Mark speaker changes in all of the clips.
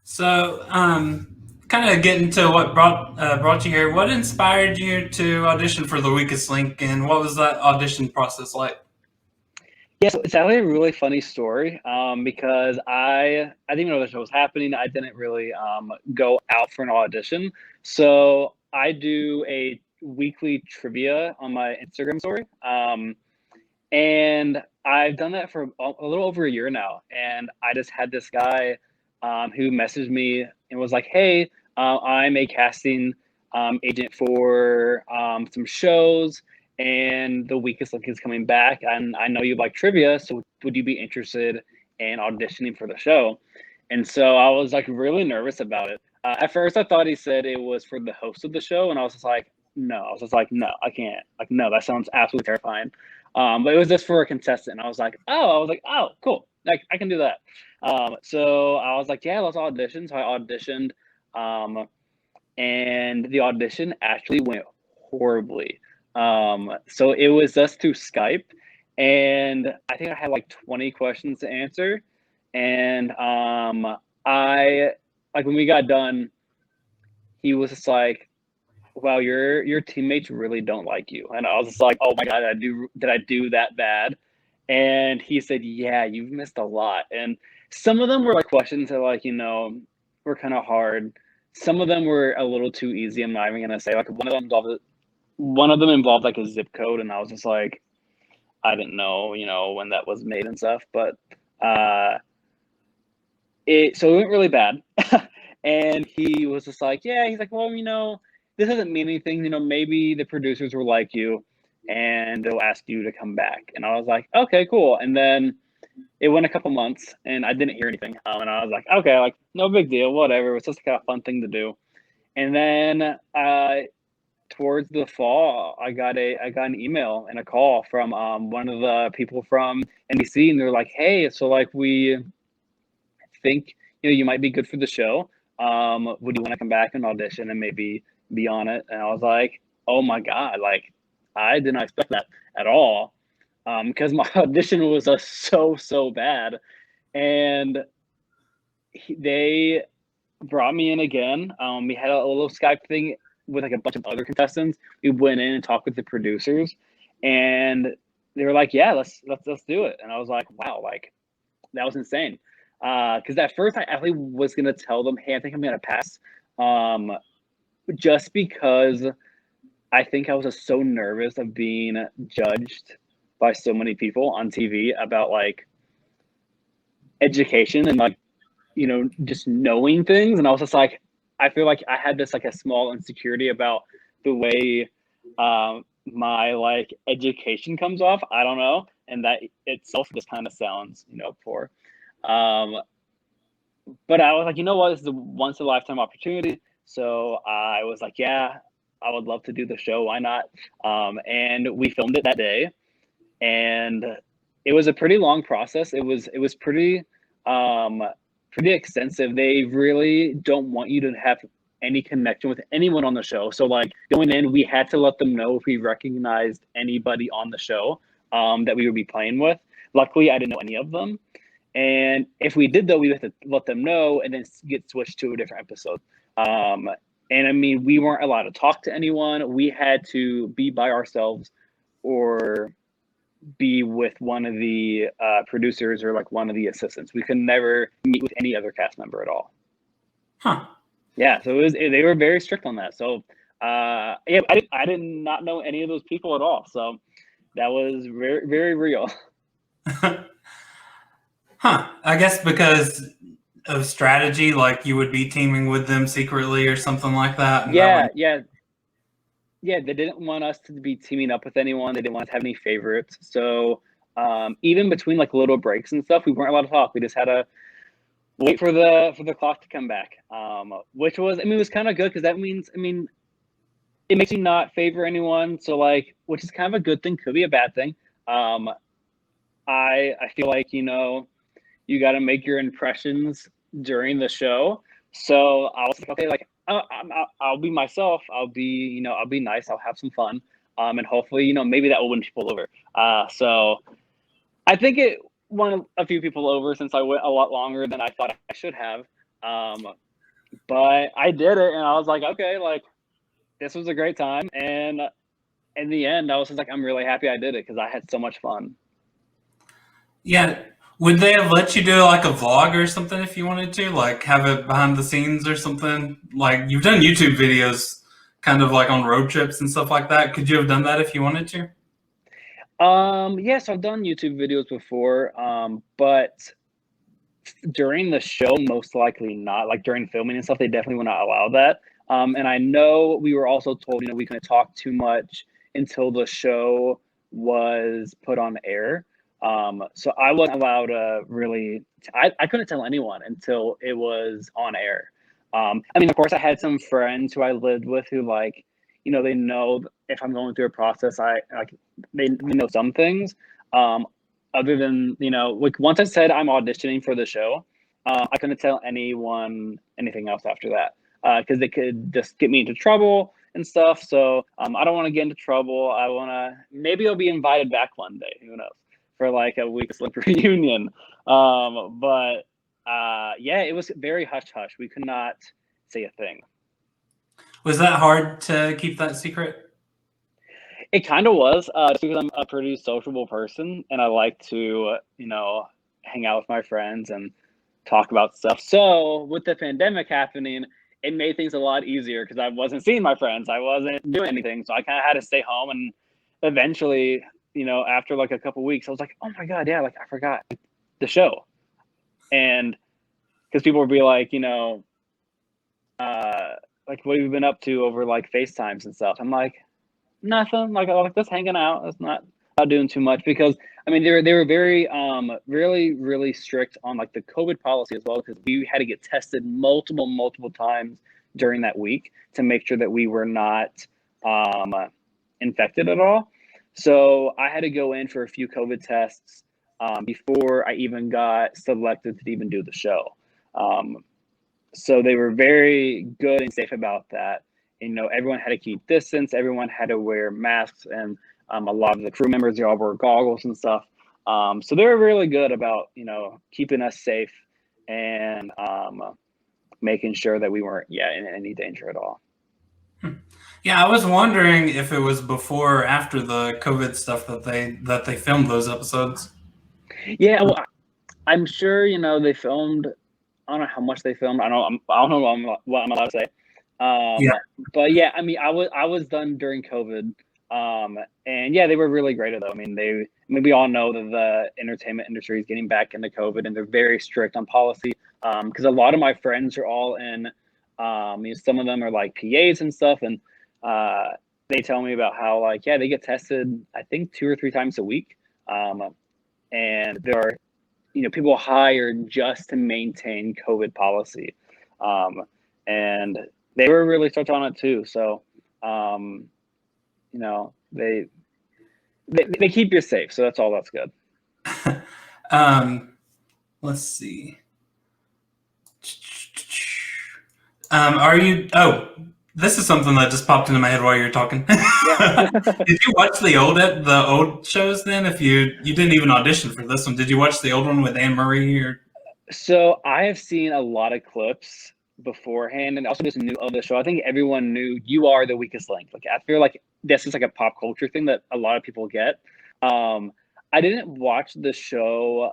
Speaker 1: So, kind of getting to what brought you here. What inspired you to audition for The Weakest Link, and what was that audition process like?
Speaker 2: Yeah, so it's actually a really funny story because I didn't even know the show was happening. I didn't really go out for an audition. So I do a weekly trivia on my Instagram story, and I've done that for a little over a year now. And I just had this guy who messaged me and was like, "Hey, I'm a casting agent for some shows, and The Weakest Link is coming back. And I know you like trivia, so would you be interested in auditioning for the show?" And so I was like really nervous about it. At first, I thought he said it was for the host of the show, and I was just like, "No," I was just like, "No, I can't. Like, no, that sounds absolutely terrifying." But it was just for a contestant. I was like, "Oh, cool. Like, I can do that." So I was like, "Yeah, let's audition." So I auditioned, um, and the audition actually went horribly. So it was just through Skype, and I think I had like 20 questions to answer. And I like when we got done, he was just like, "Wow, your teammates really don't like you." And I was just like, "Oh my god, did I do that bad?" And he said, "Yeah, you've missed a lot." And some of them were like questions that were kind of hard. Some of them were a little too easy. I'm not even gonna say like one of them involved like a zip code, and I was just like, I didn't know, when that was made and stuff. But uh, it went really bad. And he was just like, yeah, he's like, well, this doesn't mean anything. Maybe the producers will like you and they'll ask you to come back. And I was like, okay, cool. And then it went a couple months and I didn't hear anything. And I was like, okay, like no big deal, whatever. It was just like a fun thing to do. And then towards the fall, I got an email and a call from one of the people from NBC, and they're like, hey, so like we think you might be good for the show. Would you want to come back and audition and maybe be on it? And I was like, oh my god, like I did not expect that at all, because my audition was so bad, and they brought me in again. We had a little Skype thing with like a bunch of other contestants. We went in and talked with the producers, and they were like, "Yeah, let's do it." And I was like, "Wow, like that was insane." Because at first I actually was gonna tell them, "Hey, I think I'm gonna pass," um, just because I think I was just so nervous of being judged by so many people on TV about like education and like just knowing things, and I was just like, I feel like I had this like a small insecurity about the way my like education comes off. I don't know, and that itself just kind of sounds poor. Um, But I was like, you know what? This is a once in a lifetime opportunity. So I was like, yeah, I would love to do the show. Why not? And we filmed it that day, and it was a pretty long process. It was pretty extensive. They really don't want you to have any connection with anyone on the show. So like going in, we had to let them know if we recognized anybody on the show that we would be playing with. Luckily, I didn't know any of them. And if we did, though, we had to let them know and then get switched to a different episode. Um, and I mean, we weren't allowed to talk to anyone. We had to be by ourselves or be with one of the producers or like one of the assistants. We could never meet with any other cast member at all.
Speaker 1: Huh.
Speaker 2: Yeah, so they were very strict on that. So yeah, I did not know any of those people at all. So that was very very real.
Speaker 1: Huh. I guess because of strategy, like you would be teaming with them secretly or something like that, and that
Speaker 2: Yeah,
Speaker 1: would.
Speaker 2: yeah. Yeah, they didn't want us to be teaming up with anyone. They didn't want us to have any favorites. So even between like little breaks and stuff, we weren't allowed to talk. We just had to wait for the clock to come back, which was, I mean, it was kind of good because that means, I mean, it makes you not favor anyone. So like, which is kind of a good thing, could be a bad thing. Um, I feel like you got to make your impressions during the show. So I was like, okay, like I'll be myself. I'll be nice. I'll have some fun. And hopefully, maybe that will win people over. So I think it won a few people over since I went a lot longer than I thought I should have. But I did it, and I was like, okay, like this was a great time. And in the end, I was just like, I'm really happy I did it because I had so much fun.
Speaker 1: Yeah. Would they have let you do like a vlog or something if you wanted to? Like have it behind the scenes or something? Like you've done YouTube videos kind of like on road trips and stuff like that. Could you have done that if you wanted to?
Speaker 2: Yes, I've done YouTube videos before, but during the show, most likely not. Like during filming and stuff, they definitely would not allow that. And I know we were also told, we couldn't talk too much until the show was put on air. So I wasn't allowed to really, I couldn't tell anyone until it was on air. I mean, of course, I had some friends who I lived with who like, they know if I'm going through a process, I like they know some things. Other than like once I said I'm auditioning for the show, I couldn't tell anyone anything else after that because they could just get me into trouble and stuff. So I don't want to get into trouble. I want to maybe I'll be invited back one day. Who knows? For like a week's like reunion. But yeah, it was very hush hush. We could not say a thing.
Speaker 1: Was that hard to keep that secret?
Speaker 2: It kind of was, just because I'm a pretty sociable person and I like to, hang out with my friends and talk about stuff. So with the pandemic happening, it made things a lot easier because I wasn't seeing my friends. I wasn't doing anything. So I kind of had to stay home. And eventually, after like a couple weeks, I was like, oh my God, yeah, like I forgot the show. And because people would be like, like, what have you been up to over like FaceTimes and stuff? I'm like, nothing. Like, I like just hanging out. It's not doing too much because I mean they were very really really strict on like the COVID policy as well because we had to get tested multiple times during that week to make sure that we were not um, infected at all. So I had to go in for a few COVID tests before I even got selected to even do the show. Um, so they were very good and safe about that. Everyone had to keep distance. Everyone had to wear masks, and a lot of the crew members, they all wore goggles and stuff. So they were really good about keeping us safe and making sure that we weren't in any danger at all.
Speaker 1: Yeah, I was wondering if it was before or after the COVID stuff that they filmed those episodes.
Speaker 2: Yeah, well, I'm sure they filmed. I don't know how much they filmed. I don't know what I'm allowed to say. Um,
Speaker 1: Yeah.
Speaker 2: but yeah, I mean, I was done during COVID, and yeah, they were really great at it. I mean, we all know that the entertainment industry is getting back into COVID, and they're very strict on policy. Because a lot of my friends are all in, some of them are like PAs and stuff, and uh, they tell me about how like yeah, they get tested I think 2 or 3 times a week, and there are people hired just to maintain COVID policy. Um, and they were really strict on it too. So, they, they keep you safe. So that's all that's good.
Speaker 1: um, let's see. Are you? Oh, this is something that just popped into my head while you were talking.
Speaker 2: Yeah.
Speaker 1: Did you watch the old shows then? If you didn't even audition for this one, did you watch the old one with Anne Marie? Or
Speaker 2: So I have seen a lot of clips beforehand and also just knew of the show. I think everyone knew you are the weakest link. Like I feel like this is like a pop culture thing that a lot of people get. Um, I didn't watch the show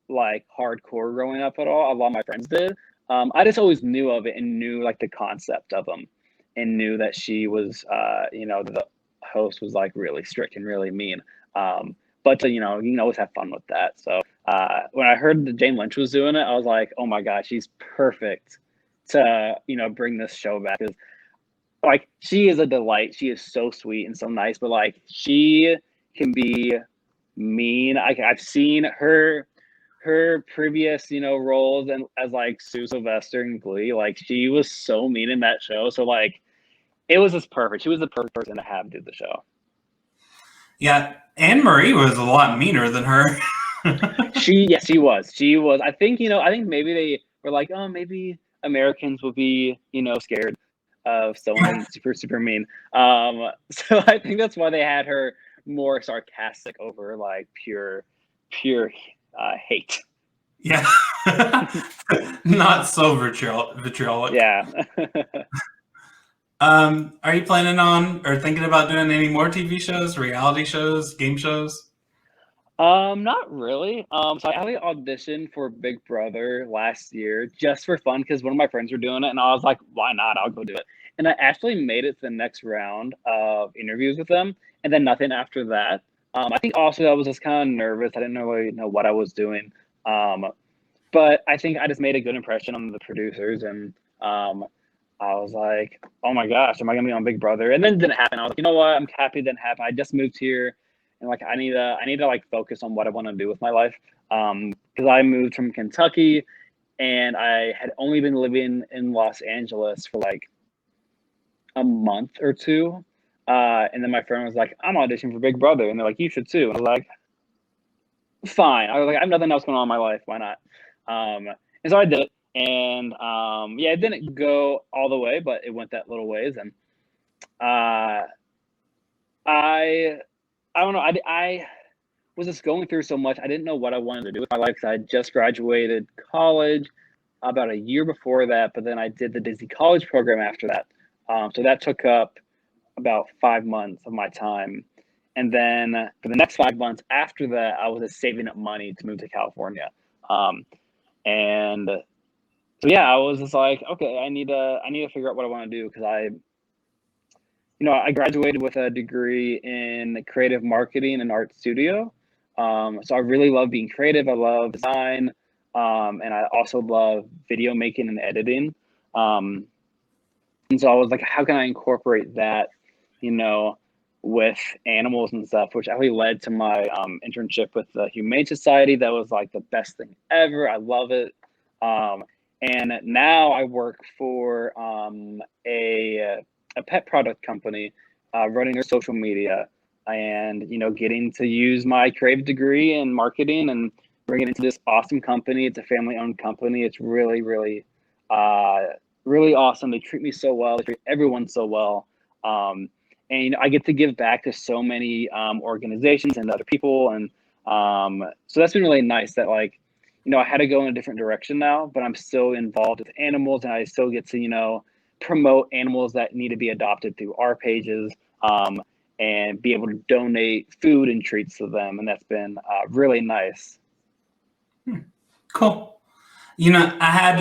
Speaker 2: like hardcore growing up at all. A lot of my friends did. I just always knew of it and knew like the concept of them and knew that she was, the host was like really strict and really mean. But you can always have fun with that. So when I heard that Jane Lynch was doing it, I was like, oh my God, she's perfect to, bring this show back. Because like she is a delight. She is so sweet and so nice, but like she can be mean. I've seen her previous, roles and as like Sue Sylvester in Glee. Like she was so mean in that show. So like it was just perfect. She was the perfect person to have do the show.
Speaker 1: yeah, Anne Marie was a lot meaner than her.
Speaker 2: Yes, she was. She was. I think maybe they were like, oh, maybe Americans will be, scared of someone super mean. So I think that's why they had her more sarcastic over like pure hate.
Speaker 1: Yeah. Not so vitriolic.
Speaker 2: Yeah.
Speaker 1: Are you planning on or thinking about doing any more TV shows, reality shows, game shows?
Speaker 2: Not really. So I actually auditioned for Big Brother last year just for fun because one of my friends were doing it, and I was like, "Why not? I'll go do it." And I actually made it to the next round of interviews with them, and then nothing after that. I think also I was just kind of nervous. I didn't really know what I was doing. Um, but I think I just made a good impression on the producers, and um, I was like, "Oh my gosh, am I gonna be on Big Brother?" And then it didn't happen. I was like, "You know what? I'm happy it didn't happen. I just moved here, and like I need to like focus on what I want to do with my life." Because I moved from Kentucky, and I had only been living in Los Angeles for like a month or two. And then my friend was like, "I'm auditioning for Big Brother," and they're like, "You should too." And I was like, "Fine." I was like, "I have nothing else going on in my life. Why not?" And so I did it, and yeah, it didn't go all the way, but it went that little ways, and uh, I I don't know. I was just going through so much. I didn't know what I wanted to do with my life because I had just graduated college about a year before that, but then I did the Disney College program after that. So that took up about 5 months of my time. And then for the next 5 months after that, I was just saving up money to move to California. Um, and so yeah, I was just like, okay, I need to figure out what I want to do because I graduated with a degree in creative marketing and art studio. So I really love being creative. I love design, and I also love video making and editing. Um, and so I was like, how can I incorporate that, you know, with animals and stuff, which actually led to my internship with the Humane Society. That was like the best thing ever. I love it. Um, and now I work for a pet product company, running their social media, and getting to use my creative degree in marketing and bring it into this awesome company. It's a family-owned company. It's really, really, really awesome. They treat me so well. They treat everyone so well. And I get to give back to so many organizations and other people, and so that's been really nice. That I had to go in a different direction now, but I'm still involved with animals, and I still get to promote animals that need to be adopted through our pages, and be able to donate food and treats to them, and that's been really nice.
Speaker 1: Cool. I had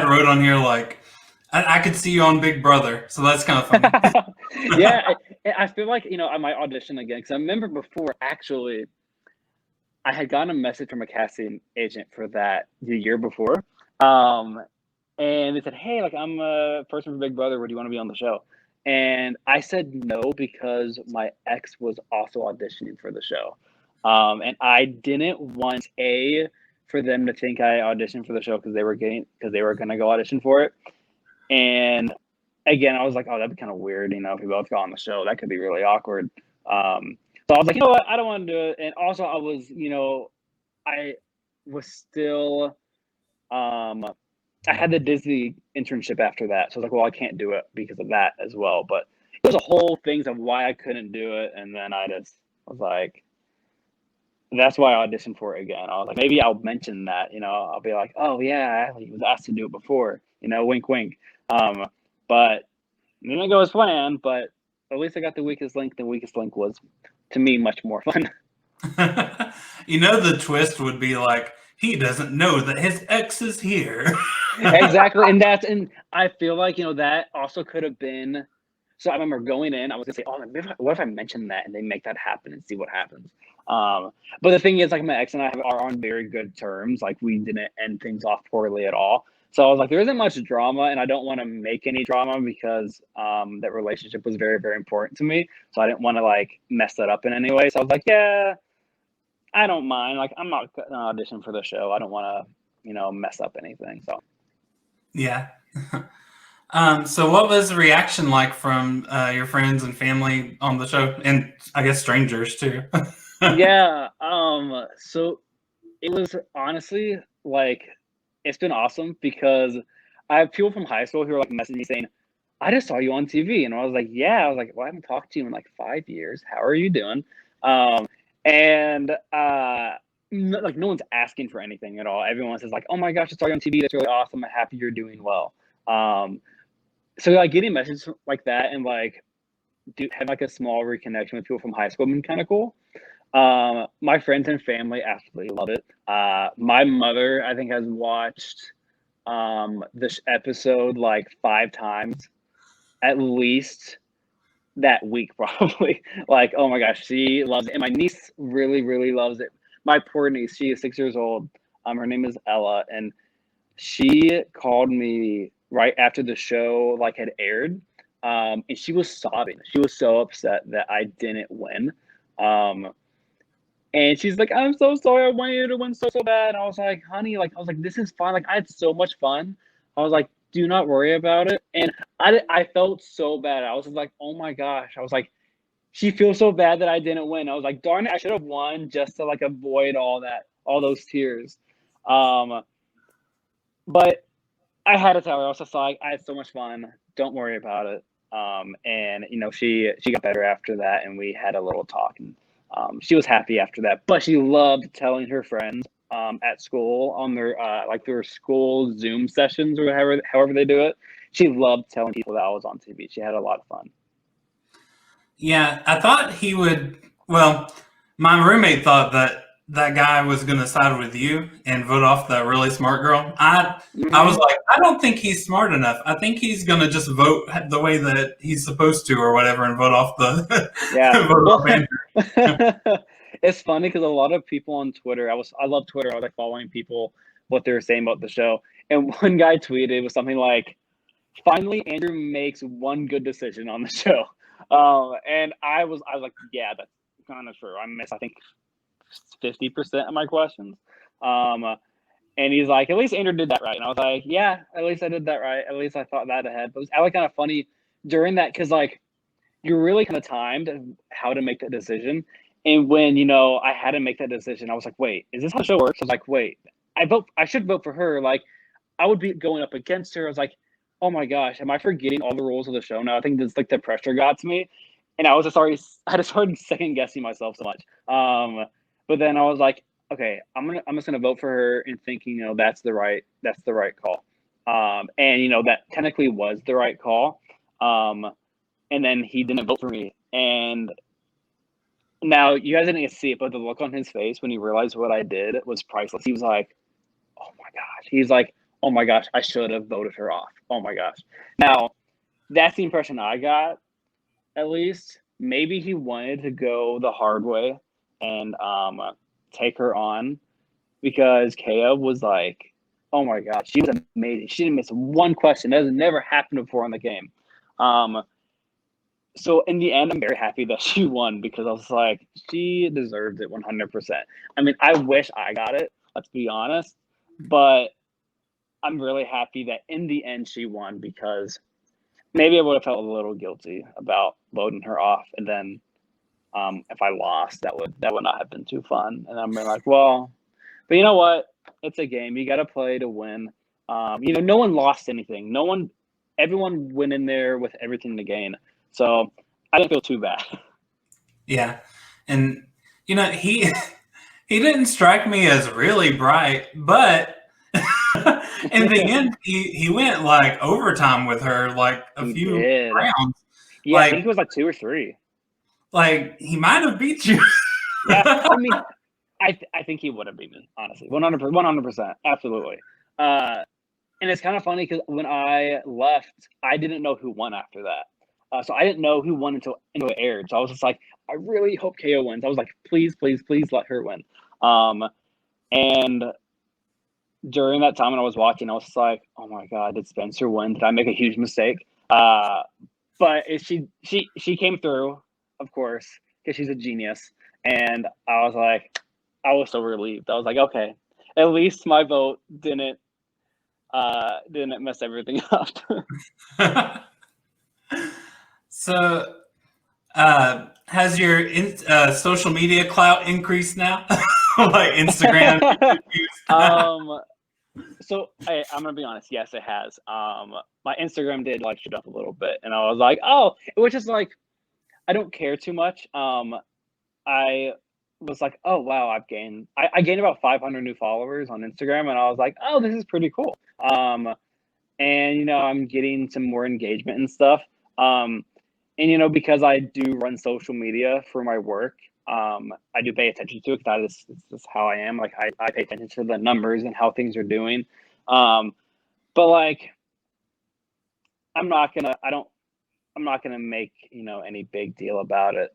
Speaker 1: wrote on here like I could see you on Big Brother, so that's kind of funny.
Speaker 2: Yeah, I feel like I might audition again because I remember before actually I had gotten a message from a casting agent for that the year before. Um, and they said, "Hey, like I'm a person for Big Brother. Would you want to be on the show?" And I said no because my ex was also auditioning for the show, and I didn't want for them to think I auditioned for the show because they were gonna go audition for it. And again, I was like, "Oh, that'd be kind of weird, if we both got on the show. That could be really awkward." So I was like, "You know what? I don't want to do it." And also, I was still um I had the Disney internship after that. So I was like, well, I can't do it because of that as well. But it was a whole things of why I couldn't do it. And then I just was like, that's why I auditioned for it again. I was like, maybe I'll mention that, I'll be like, oh yeah, I was asked to do it before, wink, wink. But it didn't go as planned, but at least I got the weakest link. The weakest link was, to me, much more fun.
Speaker 1: The twist would be like he doesn't know that his ex is here.
Speaker 2: Exactly. And I feel like, that also could have been. So I remember going in, I was gonna say, oh, what if I mention that and they make that happen and see what happens? But the thing is, like, my ex and I are on very good terms. Like, we didn't end things off poorly at all. So I was like, there isn't much drama, and I don't want to make any drama because that relationship was very, very important to me. So I didn't want to like mess that up in any way. So I was like, yeah, I don't mind. Like, I'm not gonna audition for the show. I don't want to, mess up anything. So.
Speaker 1: Yeah. So what was the reaction like from your friends and family on the show, and I guess strangers too?
Speaker 2: Yeah. So it was honestly like it's been awesome because I have people from high school who are like messaging me saying, "I just saw you on TV," and I was like, "Yeah." I was like, "Well, I haven't talked to you in like 5 years. How are you doing?" And like no one's asking for anything at all. Everyone says like, "Oh my gosh, I saw you on TV. That's really awesome. I'm happy you're doing well." So like getting messages like that and like have like a small reconnection with people from high school has been kind of cool. My friends and family absolutely love it. My mother, I think, has watched this episode like 5 times at least that week, probably. Like, oh my gosh, she loves it. And my niece really, really loves it. My poor niece, she is 6 years old. Her name is Ella, and she called me right after the show like had aired. And she was sobbing. She was so upset that I didn't win. Um, and she's like, "I'm so sorry. I want you to win so bad." And I was like, "Honey, like, I was like, this is fun. Like, I had so much fun." I was like, "Do not worry about it." And I felt so bad. I was just like, "Oh my gosh." I was like, "She feels so bad that I didn't win." I was like, "Darn it, I should have won just to like avoid all those tears." Um, but I had to tell her. I was just like, "I had so much fun. Don't worry about it." And she got better after that, and we had a little talk, and she was happy after that. But she loved telling her friends at school on their school Zoom sessions or however they do it. She loved telling people that I was on TV. She had a lot of fun.
Speaker 1: Yeah, I thought he would. Well, my roommate thought that that guy was going to side with you and vote off the really smart girl. I was
Speaker 2: Hmm.
Speaker 1: like, I don't think he's smart enough. I think he's going to just vote the way that he's supposed to, or whatever, and vote off the
Speaker 2: Yeah.
Speaker 1: vote
Speaker 2: Well,
Speaker 1: off Andrew.
Speaker 2: it's funny because a lot of people on Twitter, I love Twitter. I was like following people what they were saying about the show, and one guy tweeted it was something like, "Finally, Andrew makes one good decision on the show." And I was like, yeah, that's kind of true. I missed, I think, 50% of my questions. Um, and he's like, at least Andrew did that right. And I was like, yeah, at least I did that right. At least I thought that ahead. But it was actually kind of funny during that because like you're really kind of timed how to make that decision. And when I had to make that decision, I was like, wait, is this how the show works? I was like, wait, I should vote for her. Like I would be going up against her. I was like, oh my gosh, am I forgetting all the rules of the show now? I think this like the pressure got to me, and I just started second guessing myself so much. But then I was like, okay, I'm just gonna vote for her and thinking, that's the right call. And that technically was the right call. Um, and then he didn't vote for me, and now you guys didn't get to see it, but the look on his face when he realized what I did was priceless. He was like, oh my gosh. He's like, oh my gosh, I should have voted her off. Oh my gosh. Now, that's the impression I got, at least. Maybe he wanted to go the hard way and take her on because Kaya was like, oh my gosh, she was amazing. She didn't miss one question. That has never happened before in the game. So in the end, I'm very happy that she won because I was like, she deserved it 100%. I mean, I wish I got it, let's be honest, but I'm really happy that in the end she won because maybe I would have felt a little guilty about voting her off, and then if I lost, that would not have been too fun. And I'm like, well, but you know what? It's a game. You got to play to win. No one lost anything. Everyone went in there with everything to gain. So I didn't feel too bad.
Speaker 1: Yeah, and he he didn't strike me as really bright, but in the end, he went like overtime with her, like a
Speaker 2: He
Speaker 1: few
Speaker 2: did.
Speaker 1: rounds.
Speaker 2: Yeah, I think
Speaker 1: Like
Speaker 2: it was like 2 or 3.
Speaker 1: he might have beat you.
Speaker 2: Yeah, I mean, I think he would have beat me, honestly. 100%, absolutely. And it's kind of funny because when I left, I didn't know who won after that. So I didn't know who won until it aired. So I was just like, I really hope KO wins. I was like, please, please, please let her win. And during that time when I was watching, I was just like, oh my God, did Spencer win? Did I make a huge mistake? But she came through, of course, because she's a genius. And I was so relieved. I was like, okay, at least my vote didn't mess everything up.
Speaker 1: So, has your social media clout increased now? Like Instagram?
Speaker 2: um, so I'm gonna be honest. Yes, it has. My Instagram did like shoot up a little bit, and I was like, oh, which is like, I don't care too much. I was like, oh wow, I gained about 500 new followers on Instagram, and I was like, oh, this is pretty cool. And I'm getting some more engagement and stuff. And because I do run social media for my work, I do pay attention to it because that's how I am. Like I pay attention to the numbers and how things are doing. But like I'm not gonna I don't I'm not gonna make any big deal about it.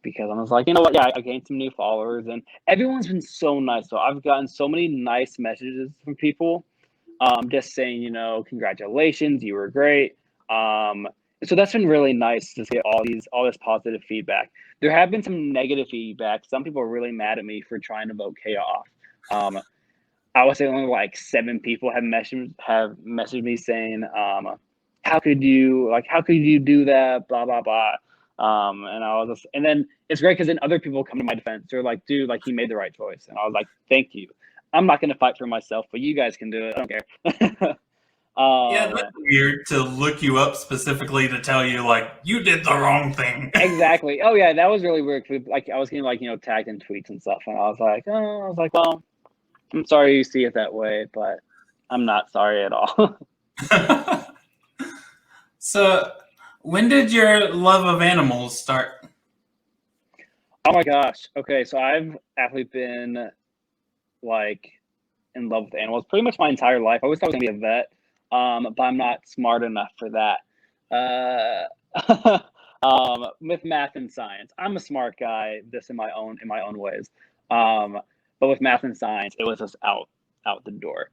Speaker 2: Because I was like, you know what? Yeah, I gained some new followers, and everyone's been so nice. So I've gotten so many nice messages from people, just saying, congratulations, you were great. So that's been really nice to get all this positive feedback. There have been some negative feedback. Some people are really mad at me for trying to vote Kaya off. I would say only like 7 people have messaged me saying, how could you do that? Blah blah blah. And then it's great because then other people come to my defense. They're like, dude, like he made the right choice. And I was like, thank you. I'm not going to fight for myself, but you guys can do it. I don't care.
Speaker 1: Yeah, that's weird to look you up specifically to tell you like you did the wrong thing.
Speaker 2: Exactly. Oh yeah, that was really weird. Like I was getting tagged in tweets and stuff, and I was like, well, I'm sorry you see it that way, but I'm not sorry at all.
Speaker 1: So, when did your love of animals start?
Speaker 2: Oh my gosh. Okay, so I've actually been like in love with animals pretty much my entire life. I always thought I was gonna be a vet, but I'm not smart enough for that. With math and science, I'm a smart guy. This in my own ways. But with math and science, it was just out the door.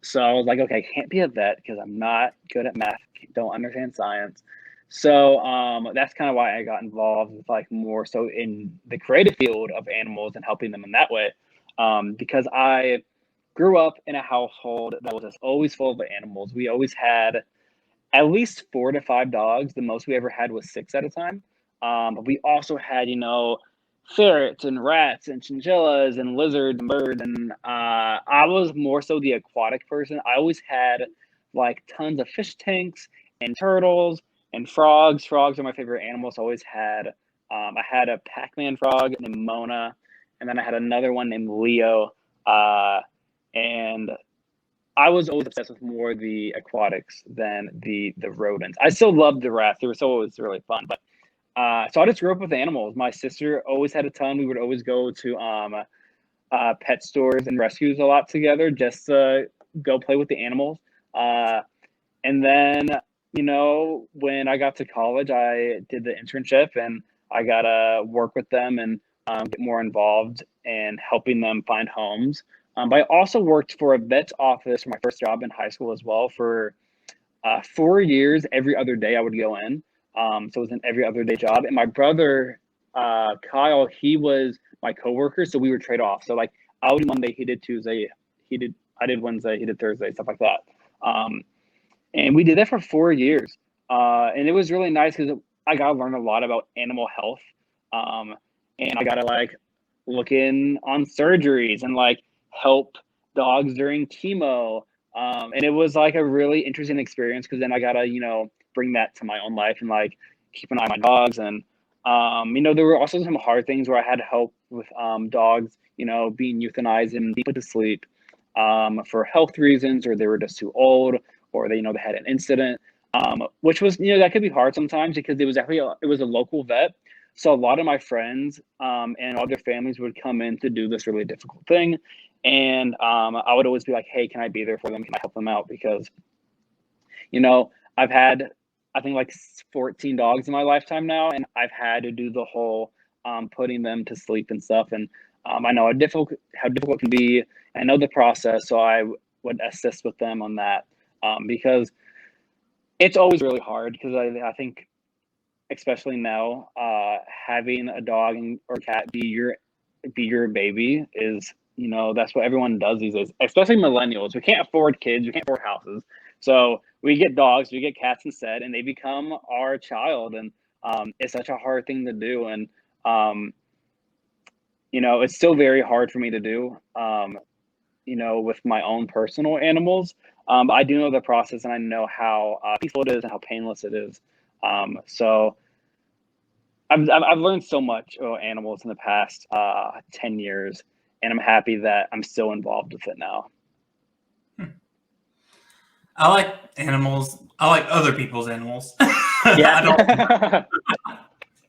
Speaker 2: So I was like, okay, I can't be a vet because I'm not good at math. Don't understand science. So that's kind of why I got involved with like more so in the creative field of animals and helping them in that way. Because I grew up in a household that was just always full of animals. We always had at least 4 to 5 dogs. The most we ever had was 6 at a time. But we also had, ferrets and rats and chinchillas and lizards and birds. And I was more so the aquatic person. I always had like tons of fish tanks and turtles and frogs. Frogs are my favorite animals. I had a Pac-Man frog named Mona, and then I had another one named Leo. And I was always obsessed with more the aquatics than the rodents. I still loved the rats; they were so always really fun. But so I just grew up with animals. My sister always had a ton. We would always go to pet stores and rescues a lot together, just to go play with the animals. And then when I got to college, I did the internship, and I got to work with them and get more involved in helping them find homes. But I also worked for a vet's office for my first job in high school as well for 4 years. Every other day I would go in. So it was an every other day job. And my brother, Kyle, he was my coworker. So we would trade off. So like I would do Monday, he did Tuesday, I did Wednesday, he did Thursday, stuff like that. And we did that for 4 years. And it was really nice because I got to learn a lot about animal health. And I got to like look in on surgeries and like help dogs during chemo. And it was like a really interesting experience because then I got to, bring that to my own life and like keep an eye on my dogs. And, there were also some hard things where I had help with dogs, being euthanized and being put to sleep for health reasons, or they were just too old, or they had an incident, which was that could be hard sometimes because it was actually it was a local vet, so a lot of my friends and all their families would come in to do this really difficult thing, and I would always be like, hey, can I be there for them? Can I help them out? Because I've had I think like 14 dogs in my lifetime now, and I've had to do the whole putting them to sleep and stuff, and I know how difficult it can be. I know the process, so I would assist with them on that. Because it's always really hard because I think especially now having a dog or cat be your baby is that's what everyone does these days, especially millennials. We can't afford kids, we can't afford houses, so we get dogs, we get cats instead, and they become our child. And it's such a hard thing to do, and it's still very hard for me to do with my own personal animals. I do know the process, and I know how peaceful it is and how painless it is. So I've learned so much about animals in the past 10 years, and I'm happy that I'm still involved with it now.
Speaker 1: I like animals. I like other people's animals. I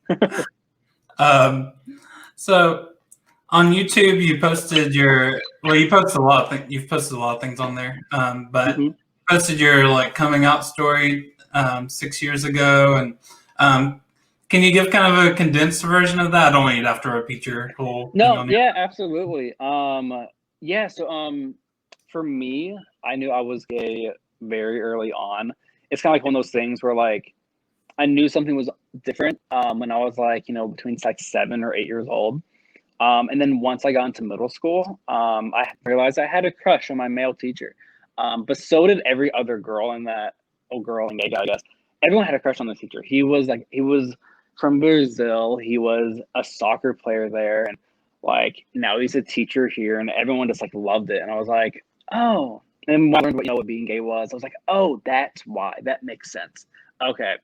Speaker 1: don't.
Speaker 2: Yeah.
Speaker 1: Um, so on YouTube, you posted your you posted a lot of things. You've posted a lot of things on there, but
Speaker 2: hmm
Speaker 1: posted your like coming out story 6 years ago, and um, can you give kind of a condensed version of that? I don't want you to have to repeat your whole thing
Speaker 2: No,
Speaker 1: on here.
Speaker 2: yeah, absolutely. Yeah, so for me, I knew I was gay very early on. It's kind of like one of those things where like I knew something was different when I was like, between like 7 or 8 years old. And then once I got into middle school, I realized I had a crush on my male teacher. But so did every other girl in that, oh, girl and gay guy, I guess. Everyone had a crush on the teacher. He was from Brazil. He was a soccer player there. And like now he's a teacher here. And everyone just like loved it. And I was like, oh. And when I learned what being gay was, I was like, oh, that's why. That makes sense. Okay.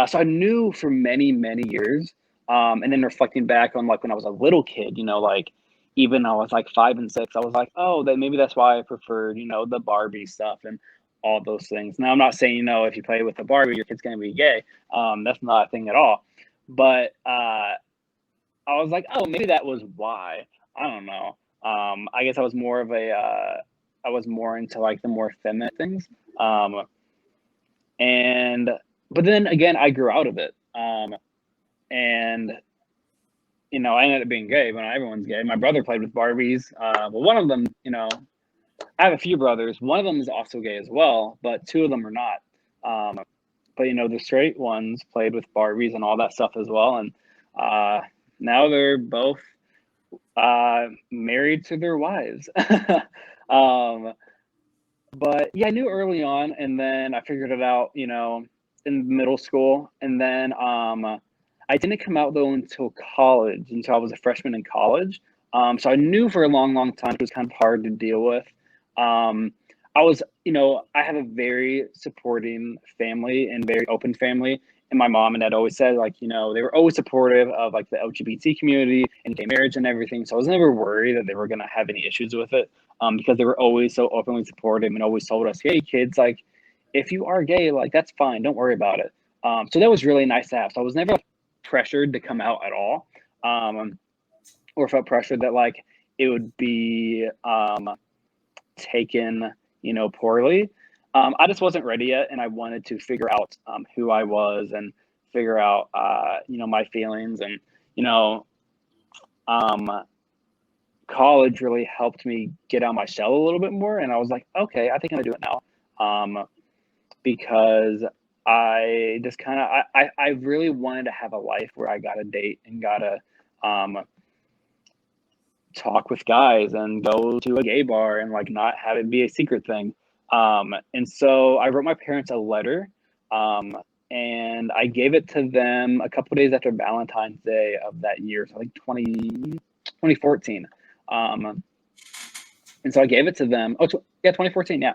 Speaker 2: So I knew for many, many years. And then reflecting back on like when I was a little kid, like even I was like 5 and 6, I was like, oh, then maybe that's why I preferred, the Barbie stuff and all those things. Now I'm not saying, if you play with a Barbie, your kid's gonna be gay. That's not a thing at all. But I was like, oh, maybe that was why. I don't know. I guess I was more into like the more feminine things. Um, and but then again, I grew out of it. And I ended up being gay, but not everyone's gay. My brother played with Barbies. But one of them, I have a few brothers. One of them is also gay as well, but two of them are not. But the straight ones played with Barbies and all that stuff as well. And now they're both married to their wives. But yeah, I knew early on, and then I figured it out, in middle school, and then I didn't come out though until college, until I was a freshman in college. So I knew for a long, long time it was kind of hard to deal with. Um, I was, I have a very supporting family and very open family. And my mom and dad always said, like, they were always supportive of like the LGBT community and gay marriage and everything. So I was never worried that they were going to have any issues with it, because they were always so openly supportive and always told us, hey, kids, like, if you are gay, like, that's fine. Don't worry about it. So that was really nice to have. So I was never pressured to come out at all, or felt pressured that like it would be taken, poorly. I just wasn't ready yet, and I wanted to figure out who I was and figure out, my feelings, and um, college really helped me get out my shell a little bit more, and I was like, okay, I think I'm gonna do it now, because I just kind of I really wanted to have a life where I got to date and got to talk with guys and go to a gay bar and like not have it be a secret thing. And so I wrote my parents a letter, and I gave it to them a couple days after Valentine's Day of that year, so like 2014. And so I gave it to them. Oh, yeah, 2014, yeah.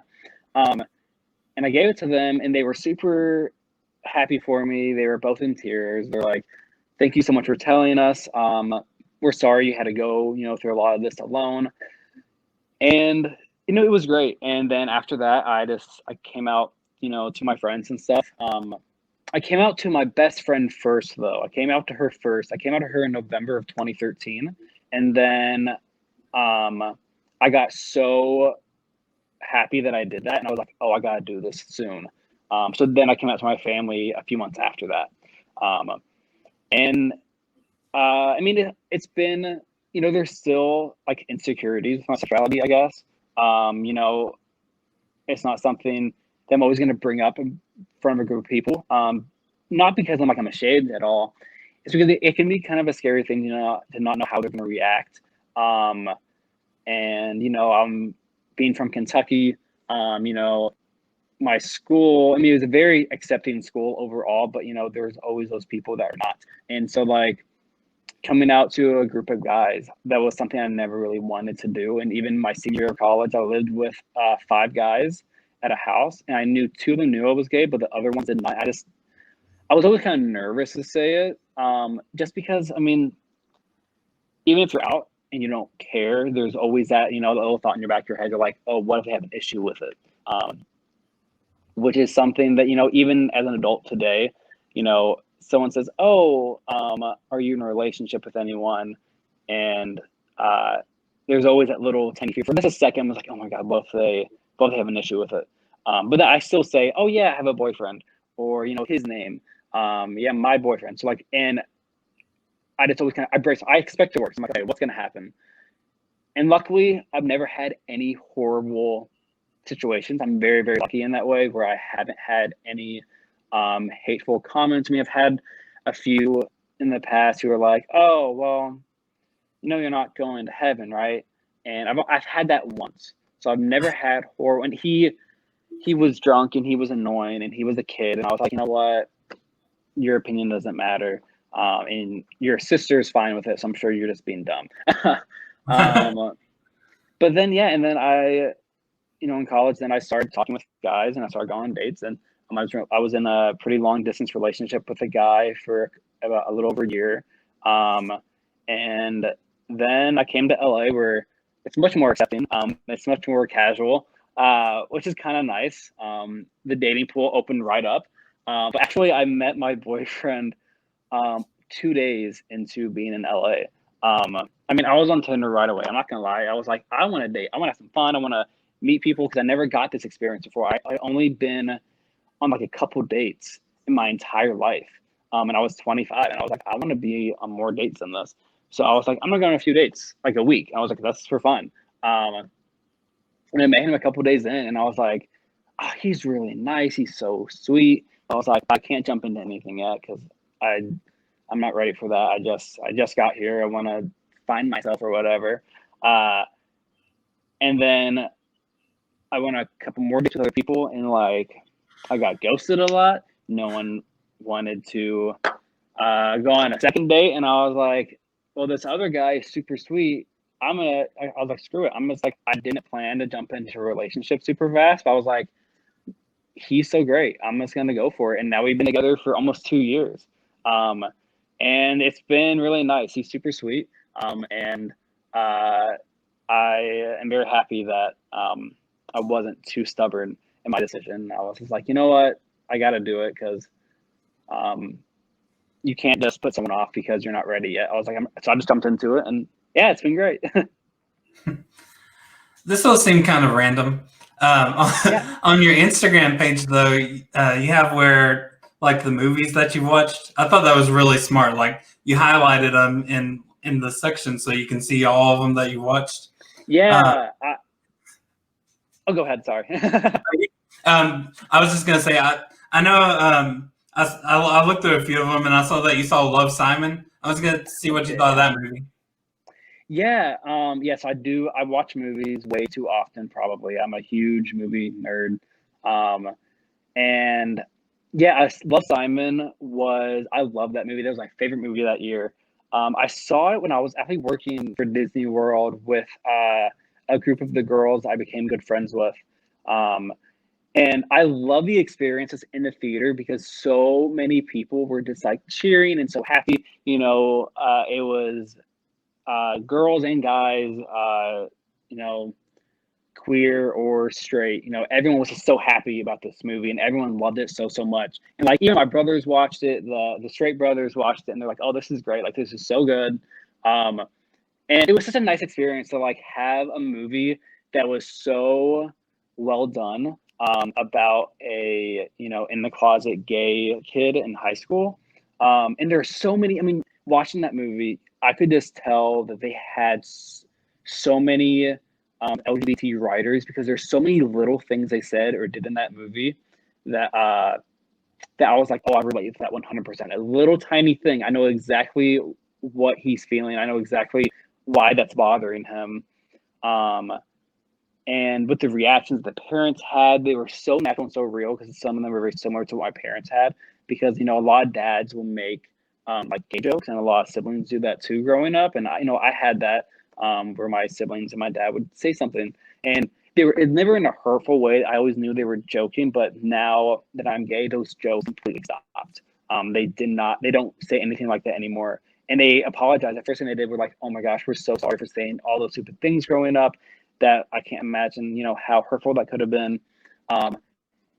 Speaker 2: And I gave it to them, and they were super happy for me. They were both in tears. They're like, "Thank you so much for telling us. We're sorry you had to go, through a lot of this alone." And it was great. And then after that, I came out, to my friends and stuff. I came out to my best friend first, though. I came out to her first. I came out to her in November of 2013, and then I got so happy that I did that, and I was like, "Oh, I gotta do this soon." So then I came out to my family a few months after that, and I mean, it's been, there's still like insecurities with my sexuality, I guess. It's not something that I'm always going to bring up in front of a group of people. Not because I'm ashamed at all. It's because it can be kind of a scary thing, to not know how they're going to react. And I'm being from Kentucky. My school, I mean, it was a very accepting school overall, but there's always those people that are not. And so like coming out to a group of guys, that was something I never really wanted to do. And even my senior year of college, I lived with 5 guys at a house, and I knew 2 of them knew I was gay, but the other ones did not. I was always kind of nervous to say it, Just because, I mean, even if you're out and you don't care, there's always that, the little thought in your back of your head. You're like, oh, what if they have an issue with it? Which is something that, even as an adult today, someone says, oh, are you in a relationship with anyone? And there's always that little tiny fear. For just a second, I was like, oh my God, what if they have an issue with it? But then I still say, oh yeah, I have a boyfriend, or, his name. Yeah, my boyfriend. So like, and I just always I expect it works. I'm like, okay, what's going to happen? And luckily, I've never had any horrible situations. I'm very, very lucky in that way, where I haven't had any hateful comments. I mean, I've had a few in the past who are like, oh, well, you're not going to heaven, right? And I've had that once. So I've never had horror. And he was drunk and he was annoying and he was a kid. And I was like, you know what? Your opinion doesn't matter. And your sister's fine with it. So I'm sure you're just being dumb. But then, yeah. And then I, in college, then I started talking with guys and I started going on dates. And I was in a pretty long distance relationship with a guy for about a little over a year. And then I came to LA, where it's much more accepting. It's much more casual, which is kind of nice. The dating pool opened right up. But actually, I met my boyfriend 2 days into being in LA. I mean, I was on Tinder right away. I'm not gonna lie. I was like, I want to date. I want to have some fun. I want to meet people, because I never got this experience before. I only been on like a couple dates in my entire life. And I was 25, and I was like, I want to be on more dates than this. So I was like, I'm gonna go on a few dates, like a week. I was like, that's for fun. And I met him a couple days in, and I was like, oh, he's really nice. He's so sweet. I was like, I can't jump into anything yet, because I'm not ready for that. I just got here. I want to find myself or whatever. And then I went a couple more dates with other people, and like, I got ghosted a lot. No one wanted to go on a second date, and I was like, well, this other guy is super sweet. I was like, screw it. I'm just like, I didn't plan to jump into a relationship super fast, but I was like, he's so great. I'm just going to go for it. And now we've been together for almost 2 years. And it's been really nice. He's super sweet. And I am very happy that I wasn't too stubborn in my decision. I was just like, you know what? I got to do it, because you can't just put someone off because you're not ready yet. I was like, so I just jumped into it, and yeah, it's been great.
Speaker 1: This will seem kind of random.
Speaker 2: Yeah.
Speaker 1: On your Instagram page, though, you have where, like, the movies that you've watched. I thought that was really smart. Like, you highlighted them in the section so you can see all of them that you watched.
Speaker 2: Yeah. I'll go ahead. Sorry.
Speaker 1: I was just gonna say, I know, I looked through a few of them, and I saw that you saw Love, Simon. I was gonna see what you thought of that movie.
Speaker 2: Yeah. Yes, I do. I watch movies way too often, probably. I'm a huge movie nerd. And yeah, Love, Simon I love that movie. That was my favorite movie that year. I saw it when I was actually working for Disney World with a group of the girls I became good friends with. And I love the experiences in the theater, because so many people were just like cheering and so happy. It was girls and guys, queer or straight. Everyone was just so happy about this movie, and everyone loved it so much. And like, even my brothers watched it, the straight brothers watched it, and they're like, oh, this is great. Like, this is so good. And it was such a nice experience to like have a movie that was so well done, about a in the closet gay kid in high school. And there are so many. I mean, watching that movie, I could just tell that they had so many LGBT writers, because there's so many little things they said or did in that movie that that I was like, oh, I relate to that 100%. A little tiny thing, I know exactly what he's feeling. I know exactly why that's bothering him. And with the reactions the parents had, they were so natural and so real, because some of them were very similar to what my parents had. Because a lot of dads will make like gay jokes, and a lot of siblings do that too growing up. And I had that, where my siblings and my dad would say something, and it's never in a hurtful way. I always knew they were joking, but now that I'm gay, those jokes completely stopped. They don't say anything like that anymore. And they apologized. The first thing they did were like, oh my gosh, we're so sorry for saying all those stupid things growing up that I can't imagine, how hurtful that could have been.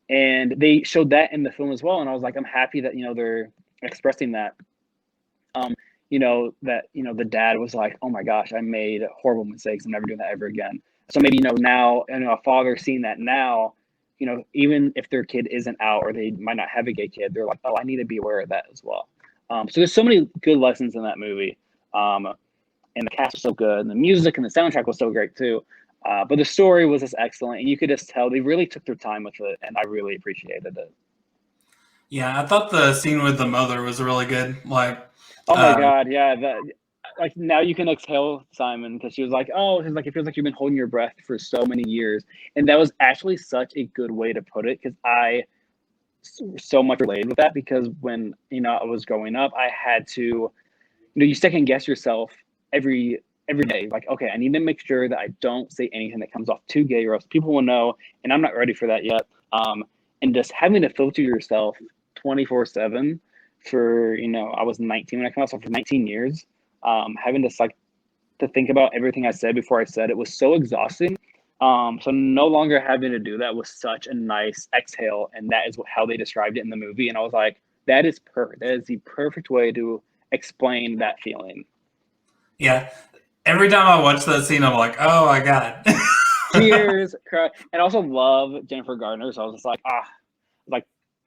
Speaker 2: And they showed that in the film as well. And I was like, I'm happy that, they're expressing that. The dad was like, oh my gosh, I made horrible mistakes. I'm never doing that ever again. So maybe, now, a father seeing that now, even if their kid isn't out or they might not have a gay kid, they're like, oh, I need to be aware of that as well. So there's so many good lessons in that movie. And the cast was so good, and the music and the soundtrack was so great too. But the story was just excellent, and you could just tell they really took their time with it, and I really appreciated it.
Speaker 1: Yeah, I thought the scene with the mother was really good. Like,
Speaker 2: oh my God, yeah, like now you can exhale, Simon, because she was like, oh, she's like, it feels like you've been holding your breath for so many years, and that was actually such a good way to put it, because I so much related with that, because when I was growing up, I had to, you second guess yourself every day, like, okay, I need to make sure that I don't say anything that comes off too gay, or else people will know, and I'm not ready for that yet. And just having to filter yourself 24/7 for I was 19 when I came out, so for 19 years, having to think about everything I said before I said it was so exhausting. So no longer having to do that was such a nice exhale, and that is how they described it in the movie. And I was like, that is perfect. That is the perfect way to explain that feeling.
Speaker 1: Yeah, every time I watch that scene, I'm like, oh my God.
Speaker 2: Tears, cry, and I also love Jennifer Garner. So I was just like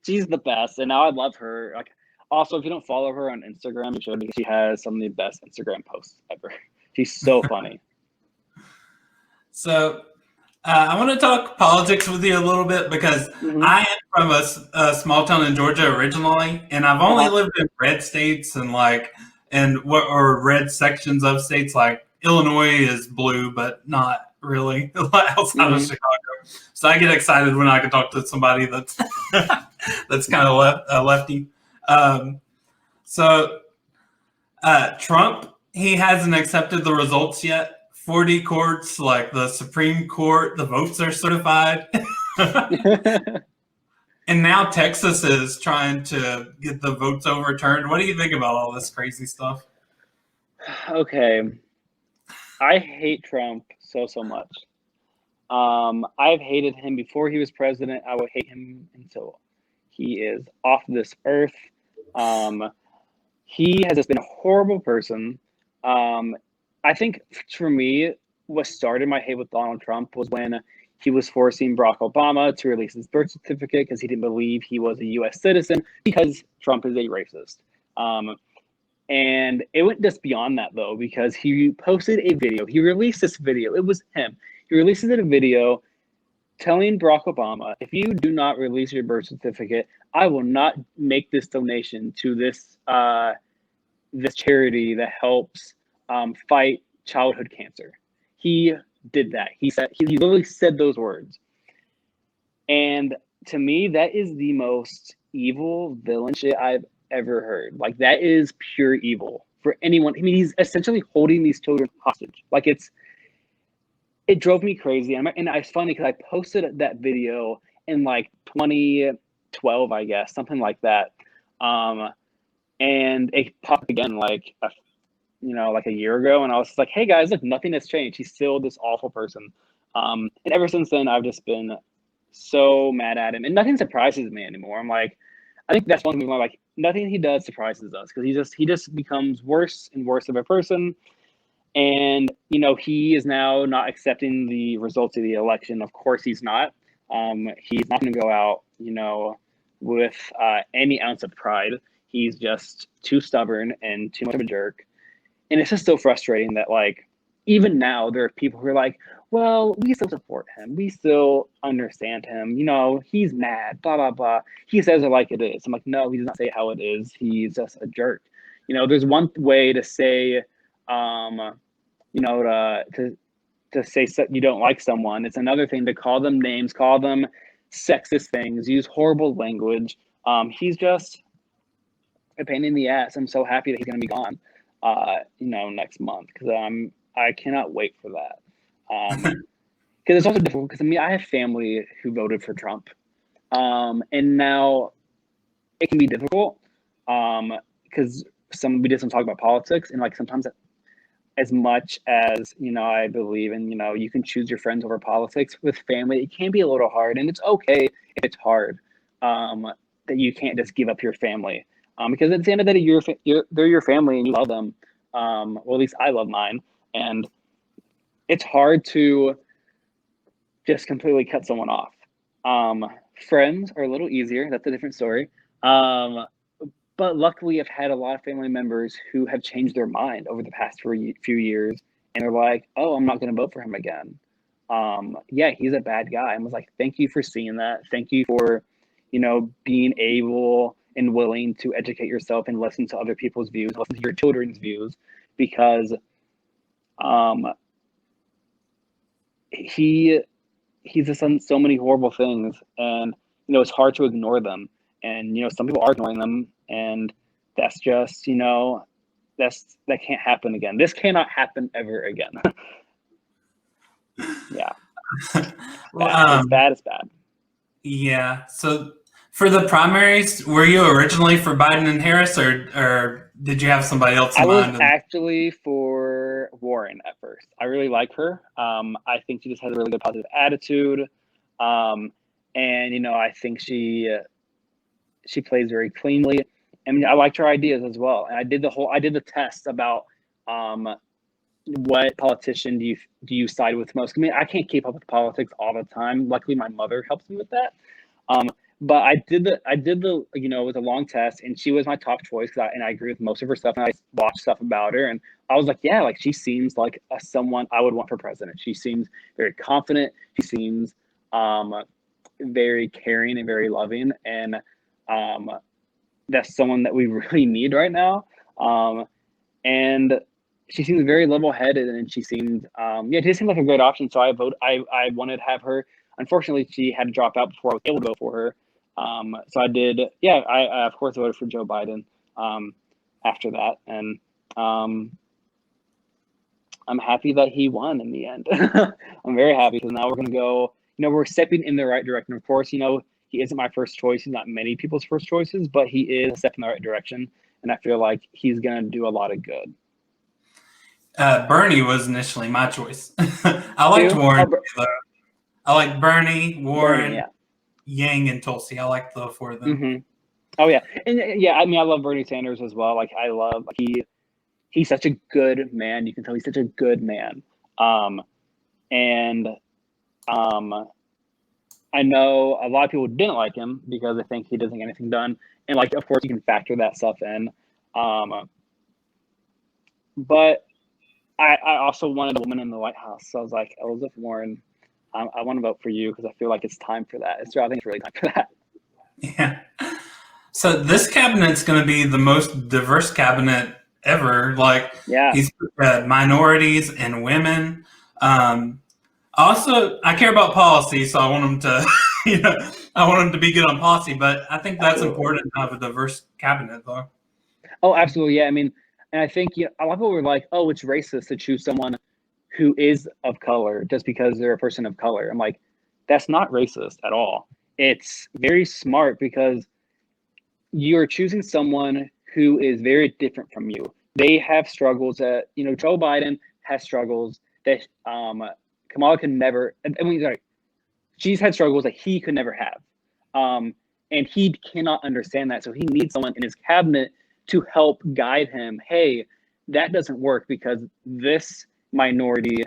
Speaker 2: she's the best, and now I love her. Like, also, if you don't follow her on Instagram, you should, because she has some of the best Instagram posts ever. She's so funny.
Speaker 1: So I want to talk politics with you a little bit, because I am from a small town in Georgia originally, and I've only lived in red states and red sections of states. Like Illinois is blue, but not really outside of Chicago. So I get excited when I can talk to somebody that's that's kind of lefty. Trump, he hasn't accepted the results yet. 40 courts, like the Supreme Court, the votes are certified. And now Texas is trying to get the votes overturned. What do you think about all this crazy stuff?
Speaker 2: Okay. I hate Trump so much. I've hated him before he was president. I would hate him until he is off this earth. He has just been a horrible person. I think for me, what started my hate with Donald Trump was when he was forcing Barack Obama to release his birth certificate because he didn't believe he was a U.S. citizen, because Trump is a racist. And it went just beyond that, though, because he posted a video. He released this video. It was him. He releases a video telling Barack Obama, if you do not release your birth certificate, I will not make this donation to this this charity that helps fight childhood cancer. He did that. He literally said those words. And to me, that is the most evil villain shit I've ever heard. Like, that is pure evil for anyone. I mean, he's essentially holding these children hostage. Like, it drove me crazy. And it's funny because I posted that video in like 2012, I guess, something like that. And it popped again like a year ago, and I was like, hey guys, look, nothing has changed. He's still this awful person. And ever since then, I've just been so mad at him, and nothing surprises me anymore. I'm like, I think that's one thing why, like, nothing he does surprises us, because he just becomes worse and worse of a person. And he is now not accepting the results of the election. Of course he's not. He's not going to go out with any ounce of pride. He's just too stubborn and too much of a jerk. And it's just so frustrating that, like, even now there are people who are like, well, we still support him. We still understand him. He's mad, blah, blah, blah. He says it like it is. I'm like, no, he does not say how it is. He's just a jerk. There's one way to say, to say you don't like someone. It's another thing to call them names, call them sexist things, use horrible language. He's just a pain in the ass. I'm so happy that he's going to be gone, next month, because I cannot wait for that. Because it's also difficult, because I have family who voted for Trump, and now it can be difficult because we did some talk about politics, and like sometimes as much as I believe in you can choose your friends over politics, with family it can be a little hard, and it's okay if it's hard, that you can't just give up your family, because at the end of the day they're your family and you love them. Well, at least I love mine, and it's hard to just completely cut someone off. Friends are a little easier. That's a different story. But luckily, I've had a lot of family members who have changed their mind over the past few years, and they're like, "Oh, I'm not going to vote for him again. Yeah, he's a bad guy." I was like, "Thank you for seeing that. Thank you for, being able and willing to educate yourself and listen to other people's views, listen to your children's views, because he's just done so many horrible things, and it's hard to ignore them, and some people are ignoring them, and that's just that can't happen again. This cannot happen ever again." Yeah.
Speaker 1: Well,
Speaker 2: It's bad. It's bad.
Speaker 1: yeah. So for the primaries, were you originally for Biden and Harris, or did you have somebody else in
Speaker 2: I was
Speaker 1: mind?
Speaker 2: actually for Warren at first. I really like her. I think she just has a really good positive attitude. And I think she plays very cleanly. I mean, I liked her ideas as well. And I did the test about what politician do you side with most. I mean, I can't keep up with politics all the time. Luckily, my mother helps me with that. But I did the it was a long test, and she was my top choice, and I agree with most of her stuff, and I watched stuff about her, and I was like, yeah, like she seems like someone I would want for president. She seems very confident. She seems very caring and very loving, and that's someone that we really need right now. And she seems very level-headed, and she seemed she seemed like a great option. So I wanted to have her. Unfortunately, she had to drop out before I was able to vote for her. So I did. Yeah, I of course voted for Joe Biden after that, and I'm happy that he won in the end. I'm very happy, because now we're going to go. We're stepping in the right direction. Of course, he isn't my first choice. He's not many people's first choices, but he is a step in the right direction, and I feel like he's going to do a lot of good.
Speaker 1: Bernie was initially my choice. I liked Warren. I like Bernie, Warren, Yang, and Tulsi. I like the four of them.
Speaker 2: Mm-hmm. Oh yeah, and yeah, I mean, I love Bernie Sanders as well. Like, I love he's such a good man. You can tell he's such a good man. And I know a lot of people didn't like him because they think he doesn't get anything done, and like, of course, you can factor that stuff in. But I also wanted a woman in the White House, so I was like, Elizabeth Warren, I want to vote for you, because I feel like it's time for that. I think it's really time for that.
Speaker 1: Yeah. So this cabinet's going to be the most diverse cabinet ever. Like,
Speaker 2: yeah,
Speaker 1: he's minorities and women. Also, I care about policy, so I want him to, I want him to be good on policy. But I think that's important to have a diverse cabinet, though.
Speaker 2: Oh, absolutely, yeah. I mean, and I think a lot of people were like, "Oh, it's racist to choose someone who is of color just because they're a person of color." I'm like, that's not racist at all. It's very smart, because you're choosing someone who is very different from you. They have struggles that, Joe Biden has struggles that Kamala can never, she's had struggles that he could never have. And he cannot understand that. So he needs someone in his cabinet to help guide him. Hey, that doesn't work because this minority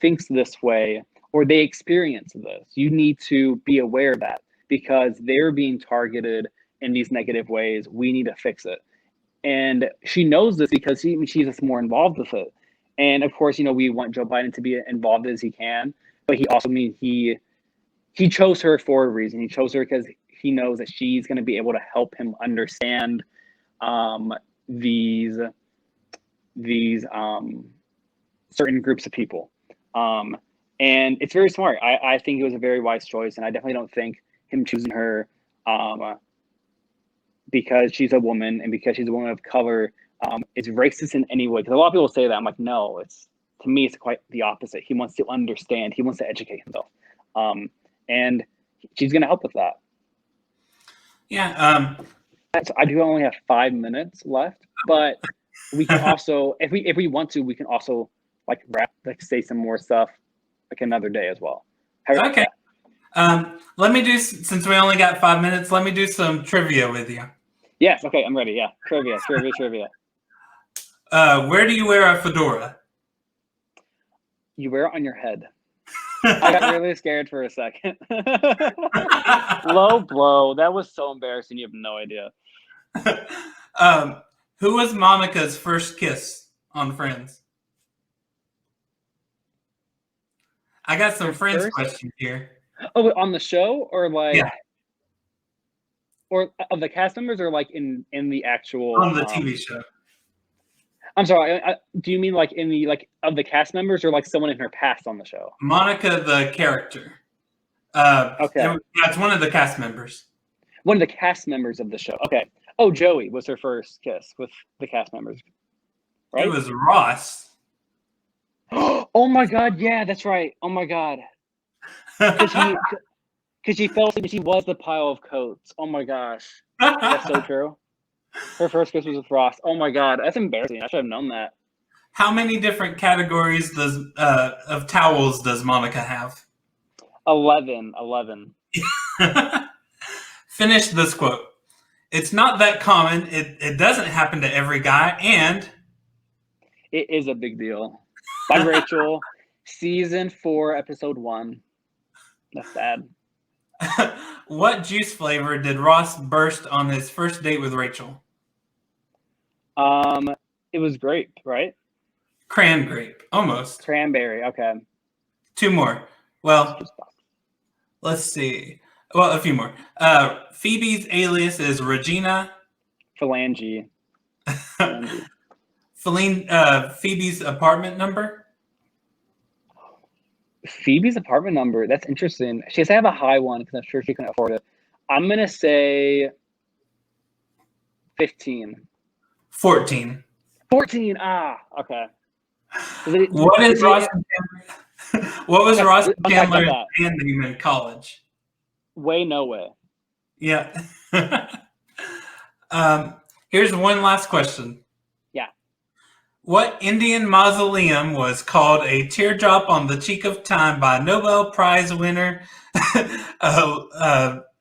Speaker 2: thinks this way, or they experience this. You need to be aware of that, because they're being targeted in these negative ways. We need to fix it. And she knows this because she's just more involved with it. And of course, we want Joe Biden to be involved as he can, but he also he chose her for a reason. He chose her because he knows that she's going to be able to help him understand these certain groups of people. And it's very smart. I think it was a very wise choice, and I definitely don't think him choosing her because she's a woman and because she's a woman of color is racist in any way. Because a lot of people say that. I'm like, no, to me, it's quite the opposite. He wants to understand. He wants to educate himself. And she's going to help with that.
Speaker 1: Yeah.
Speaker 2: So I do only have 5 minutes left, but we can also, if we want to, we can also like say some more stuff like another day as well.
Speaker 1: Okay. Let me do, since we only got 5 minutes, let me do some trivia with you.
Speaker 2: Yes. Okay. I'm ready. Yeah. Trivia.
Speaker 1: Where do you wear a fedora?
Speaker 2: You wear it on your head. I got really scared for a second. Low blow. That was so embarrassing. You have no idea.
Speaker 1: Who was Monica's first kiss on Friends? I got some Friends questions here.
Speaker 2: Oh, on the show or like,
Speaker 1: yeah,
Speaker 2: or of the cast members or like in the actual
Speaker 1: on the TV show.
Speaker 2: I'm sorry. Do you mean like in the like of the cast members or like someone in her past on the show?
Speaker 1: Monica, the character.
Speaker 2: Okay.
Speaker 1: It's one of the cast members.
Speaker 2: One of the cast members of the show. Okay. Oh, Joey was her first kiss with the cast members. Right?
Speaker 1: It was Ross.
Speaker 2: Oh my God! Yeah, that's right. Oh my God. Because she fell asleep and she was the pile of coats. Oh my gosh. That's so true. Her first kiss was with Ross. Oh my God, that's embarrassing. I should have known that.
Speaker 1: How many different categories of towels does Monica have?
Speaker 2: 11.
Speaker 1: Finish this quote. It's not that common. It doesn't happen to every guy, and
Speaker 2: it is a big deal. By Rachel, season 4, episode 1. That's bad.
Speaker 1: What juice flavor did Ross burst on his first date with Rachel?
Speaker 2: It was grape, right?
Speaker 1: Cran grape, almost.
Speaker 2: Cranberry. Okay.
Speaker 1: 2 more. Well, let's see. Well, a few more. Phoebe's alias is Regina.
Speaker 2: Phalange.
Speaker 1: Phoebe's apartment number.
Speaker 2: Phoebe's apartment number. That's interesting. She has to have a high one because I'm sure she can afford it. I'm gonna say 15.
Speaker 1: 14.
Speaker 2: 14. Ah, okay.
Speaker 1: What was Ross Chandler's band name in college?
Speaker 2: Way No Way.
Speaker 1: Yeah. Here's one last question.
Speaker 2: Yeah.
Speaker 1: What Indian mausoleum was called a teardrop on the cheek of time by Nobel Prize winner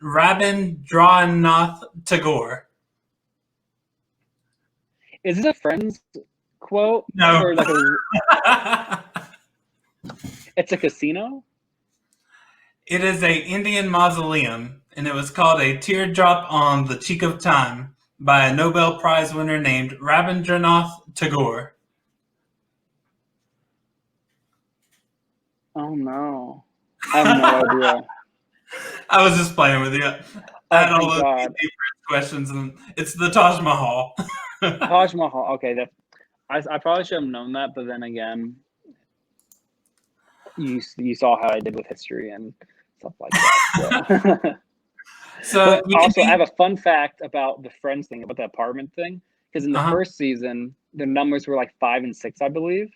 Speaker 1: Rabindranath Tagore?
Speaker 2: Is this a Friends quote?
Speaker 1: No.
Speaker 2: Or like it's a casino?
Speaker 1: It is a Indian mausoleum, and it was called a teardrop on the cheek of time by a Nobel Prize winner named Rabindranath Tagore.
Speaker 2: Oh no. I have no idea.
Speaker 1: I was just playing with you. I had all those questions, and it's the Taj Mahal.
Speaker 2: Taj Mahal. Okay, I probably should have known that, but then again, you saw how I did with history and stuff like that. So also, I have a fun fact about the Friends thing, about the apartment thing, because in the first season, the numbers were like 5 and 6, I believe.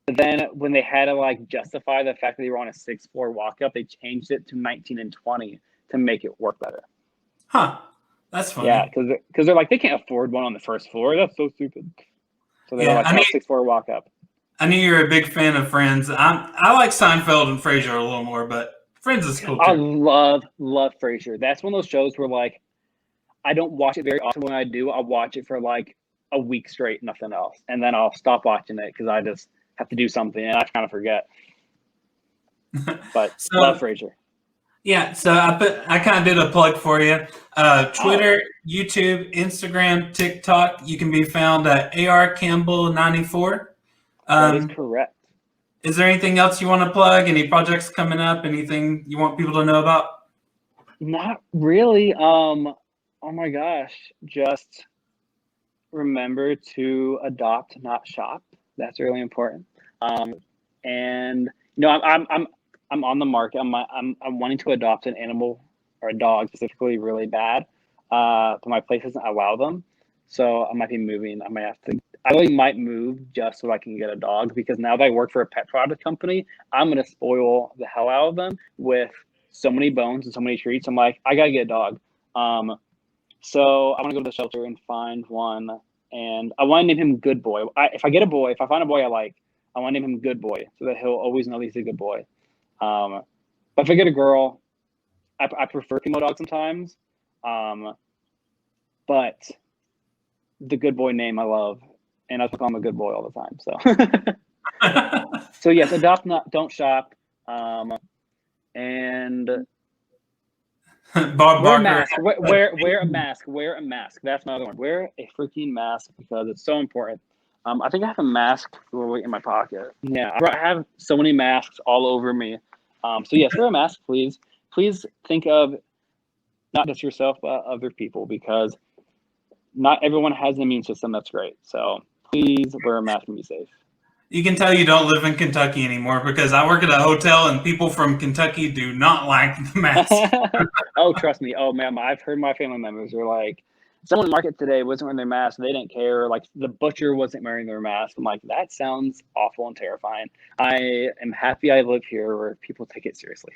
Speaker 2: But then when they had to like justify the fact that they were on a 6th floor walk up, they changed it to 19 and 20 to make it work better.
Speaker 1: Huh. That's funny.
Speaker 2: Yeah, because they're like, they can't afford one on the 1st floor. That's so stupid. So they're like, 6th floor walk up.
Speaker 1: I knew you were a big fan of Friends. I like Seinfeld and Frasier a little more, but Friends is cool too.
Speaker 2: I love Frasier. That's one of those shows where like I don't watch it very often. When I do, I'll watch it for like a week straight, nothing else, and then I'll stop watching it because I just have to do something and I kind of forget. But love Frasier.
Speaker 1: Yeah, so I kind of did a plug for you. Twitter, YouTube, Instagram, TikTok. You can be found at ARCampbell94.
Speaker 2: That is correct.
Speaker 1: Is there anything else you want to plug? Any projects coming up? Anything you want people to know about?
Speaker 2: Not really. Oh my gosh. Just remember to adopt, not shop. That's really important. And you know, I'm on the market. I'm wanting to adopt an animal or a dog specifically really bad. But my place doesn't allow them. So I might be moving. I really might move just so I can get a dog, because now that I work for a pet product company, I'm going to spoil the hell out of them with so many bones and so many treats. I'm like, I got to get a dog. So I want to go to the shelter and find one, and I want to name him Good Boy. If I find a boy I like, I want to name him Good Boy so that he'll always know he's a good boy. But if I get a girl, I prefer female dogs sometimes. But the Good Boy name I love, and I call him a good boy all the time. So yes, adopt, not don't shop, and
Speaker 1: Bob
Speaker 2: wear a
Speaker 1: Barker.
Speaker 2: mask. Wear a mask. Wear a mask. That's my other one. Wear a freaking mask because it's so important. I think I have a mask in my pocket. Yeah, I have so many masks all over me. So yes, wear a mask, please. Please think of not just yourself, but other people, because not everyone has an immune system that's great. So please wear a mask and be safe.
Speaker 1: You can tell you don't live in Kentucky anymore because I work at a hotel and people from Kentucky do not like the mask.
Speaker 2: Oh, trust me. Oh, man, I've heard my family members are like, someone in the market today wasn't wearing their mask. They didn't care. Like the butcher wasn't wearing their mask. I'm like, that sounds awful and terrifying. I am happy I live here where people take it seriously.